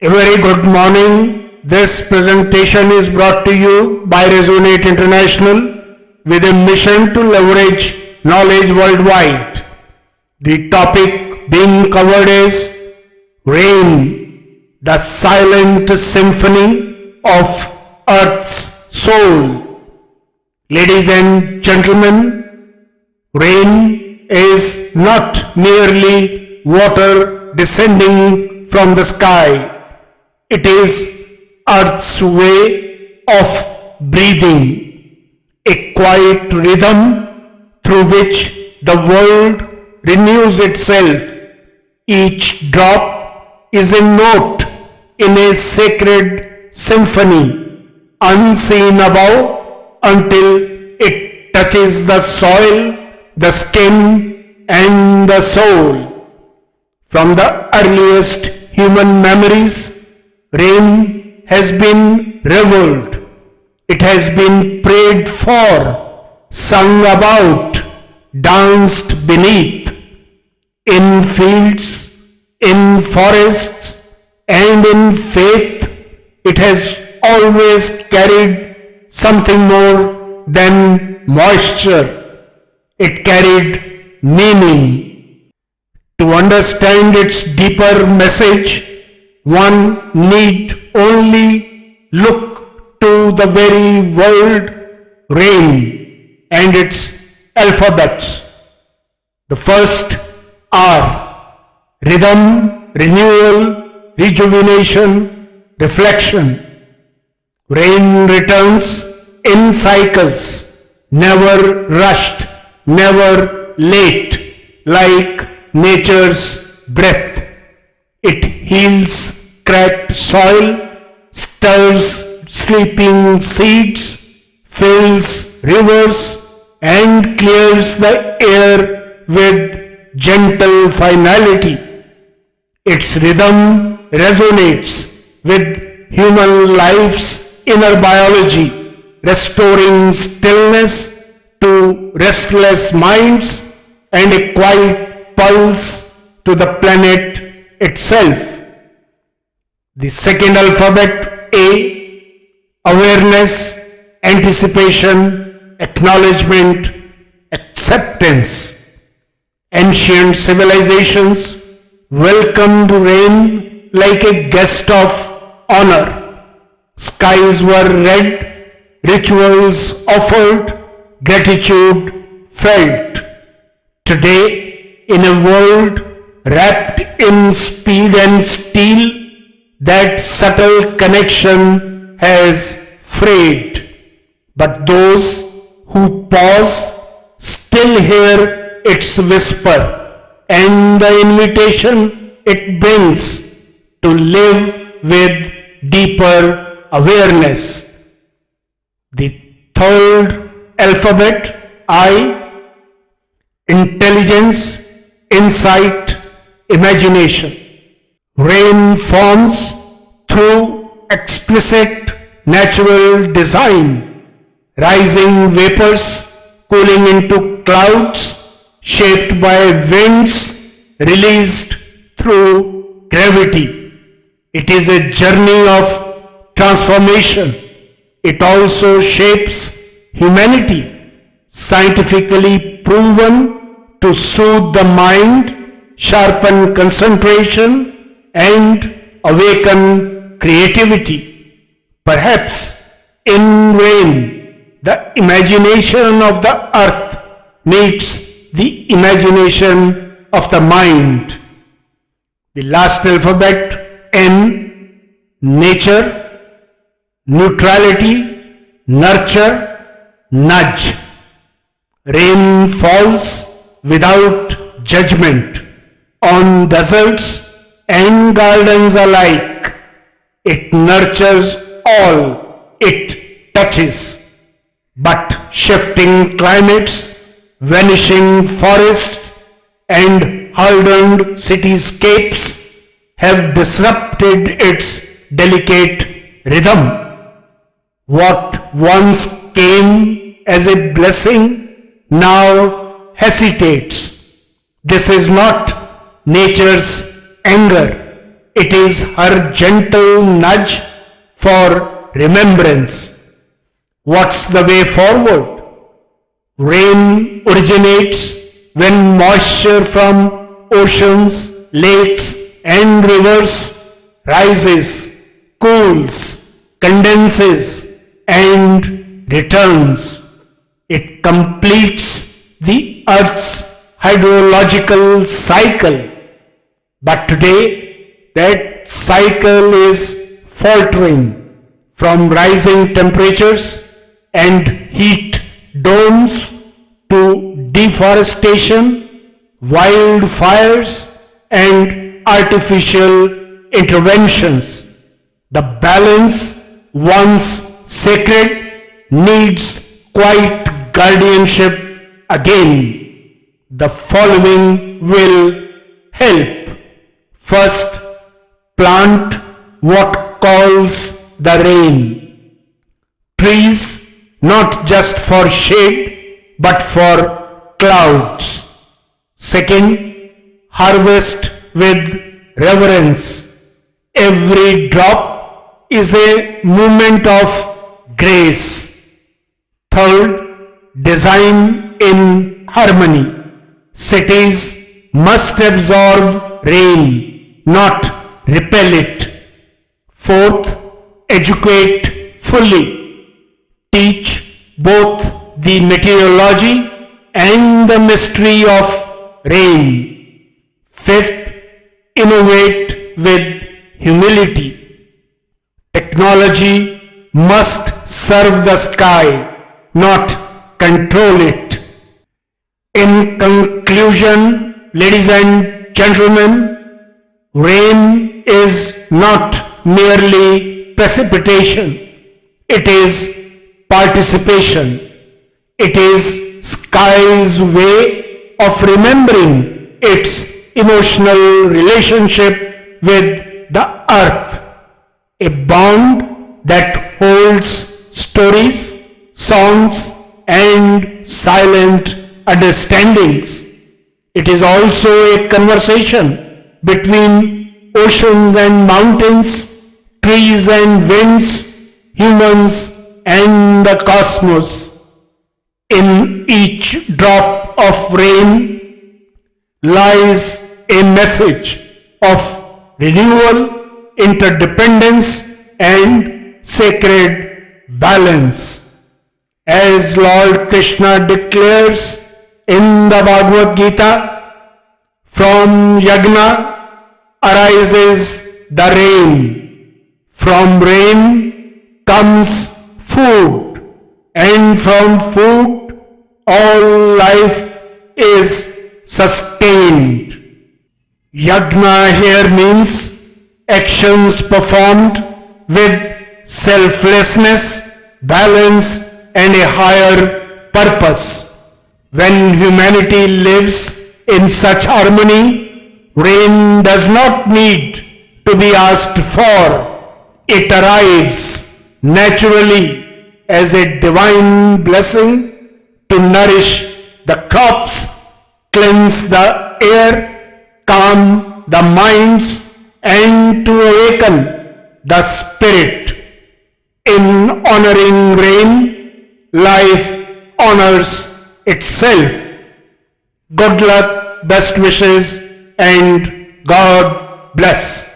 A very good morning. This presentation is brought to you by Resonate International with a mission to leverage knowledge worldwide. The topic being covered is Rain, the silent symphony of Earth's soul. Ladies and gentlemen, rain is not merely water descending from the sky. It is Earth's way of breathing, a quiet rhythm through which the world renews itself. Each drop is a note in a sacred symphony, unseen above until it touches the soil, the skin, and the soul. From the earliest human memories, rain has been reveled, it has been prayed for, sung about, danced beneath. In fields, in forests, and in faith, it has always carried something more than moisture. It carried meaning. To understand its deeper message, one need only look to the very word rain and its alphabets. The first are rhythm, renewal, rejuvenation, reflection. Rain returns in cycles, never rushed, never late, like nature's breath. It heals cracked soil, stirs sleeping seeds, fills rivers, and clears the air with gentle finality. Its rhythm resonates with human life's inner biology, restoring stillness to restless minds and a quiet pulse to the planet itself. The second alphabet, A, awareness, anticipation, acknowledgement, acceptance. Ancient civilizations welcomed rain like a guest of honor. Skies were red, rituals offered, gratitude felt. Today, in a world wrapped in speed and steel, that subtle connection has frayed. But those who pause still hear its whisper and the invitation it brings to live with deeper awareness. The third alphabet, I, intelligence, insight, imagination. Rain forms through exquisite natural design, rising vapors cooling into clouds shaped by winds released through gravity. It is a journey of transformation. It also shapes humanity, scientifically proven to soothe the mind, sharpen concentration, and awaken creativity. Perhaps in rain, the imagination of the earth meets the imagination of the mind. The last alphabet, N, nature, neutrality, nurture, nudge. Rain falls without judgment on deserts and gardens alike. It nurtures all it touches. But shifting climates, vanishing forests, and hardened cityscapes have disrupted its delicate rhythm. What once came as a blessing now hesitates. This is not nature's anger. It is her gentle nudge for remembrance. What's the way forward? Rain originates when moisture from oceans, lakes, and rivers rises, cools, condenses, and returns. It completes the Earth's hydrological cycle. But today, that cycle is faltering from rising temperatures and heat domes to deforestation, wildfires, and artificial interventions. The balance, once sacred, needs quiet guardianship again. The following will help. First, plant what calls the rain. Trees not just for shade but for clouds. Second, harvest with reverence. Every drop is a moment of grace. Third, design in harmony. Cities must absorb rain, not repel it. Fourth, educate fully. Teach both the meteorology and the mystery of rain. Fifth, innovate with humility. Technology must serve the sky, not control it. In conclusion, ladies and gentlemen, rain is not merely precipitation. It is participation. It is sky's way of remembering its emotional relationship with the earth. A bond that holds stories, songs, and silent understandings. It is also a conversation between oceans and mountains, trees and winds, humans and the cosmos. In each drop of rain lies a message of renewal, interdependence, and sacred balance. As Lord Krishna declares in the Bhagavad Gita, from yajna arises the rain. From rain comes food, and from food all life is sustained. Yajna here means actions performed with selflessness, balance, and a higher purpose. When humanity lives in such harmony, rain does not need to be asked for. It arrives naturally as a divine blessing to nourish the crops, cleanse the air, calm the minds, and to awaken the spirit. In honoring rain, life honors itself. Good luck, best wishes, and God bless.